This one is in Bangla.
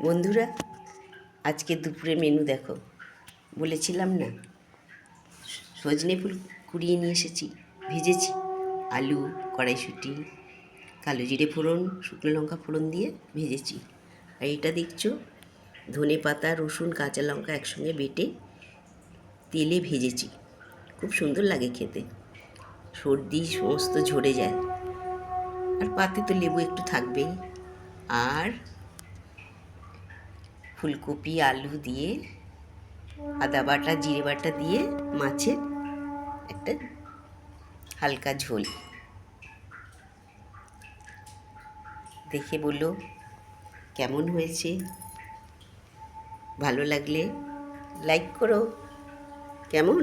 বন্ধুরা, আজকে দুপুরে মেনু দেখো। বলেছিলাম না, সজনে ফুল কুড়িয়ে নিয়ে এসেছি, ভেজেছি। আলু, কড়াইশুঁটি, কালো জিরে ফোড়ন, শুকনো লঙ্কা ফোড়ন দিয়ে ভেজেছি। আর এটা দেখছো, ধনে পাতা, রসুন, কাঁচা লঙ্কা একসঙ্গে বেটে তেলে ভেজেছি। খুব সুন্দর লাগে খেতে, সর্দি সমস্ত ঝরে যায়। আর পাতে তো লেবু একটু থাকবেই। আর ফুলকপি, আলু দিয়ে আদা বাটা, জিরে বাটা দিয়ে মাছের একটা হালকা ঝোল। দেখে বলো কেমন হয়েছে। ভালো লাগলে লাইক করো। কেমন?